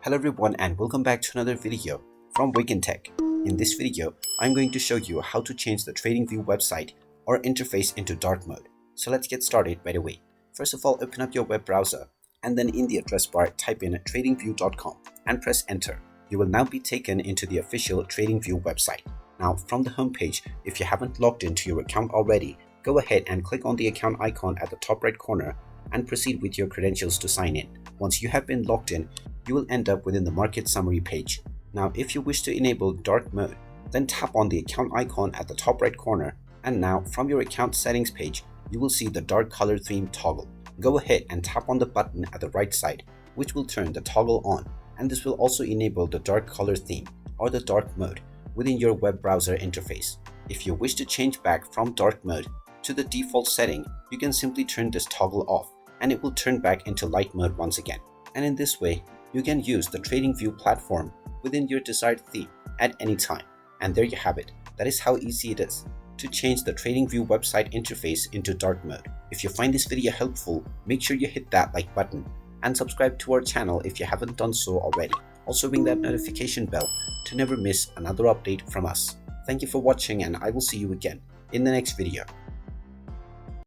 Hello everyone and welcome back to another video from Wake&Tech. In this video, I'm going to show you how to change the Tradingview website or interface into dark mode. So let's get started right away. First of all, open up your web browser and then in the address bar type in tradingview.com and press enter. You will now be taken into the official Tradingview website. Now from the homepage, if you haven't logged into your account already, go ahead and click on the account icon at the top right corner and proceed with your credentials to sign in. Once you have been logged in, you will end up within the market summary page. Now if you wish to enable dark mode, then tap on the account icon at the top right corner, and now from your account settings page, you will see the dark color theme toggle. Go ahead and tap on the button at the right side, which will turn the toggle on, and this will also enable the dark color theme or the dark mode within your web browser interface. If you wish to change back from dark mode to the default setting, you can simply turn this toggle off and it will turn back into light mode once again. And in this way, you can use the Tradingview platform within your desired theme at any time. And there you have it. That is how easy it is to change the Tradingview website interface into dark mode. If you find this video helpful, make sure you hit that like button and subscribe to our channel if you haven't done so already. Also ring that notification bell to never miss another update from us. Thank you for watching and I will see you again in the next video.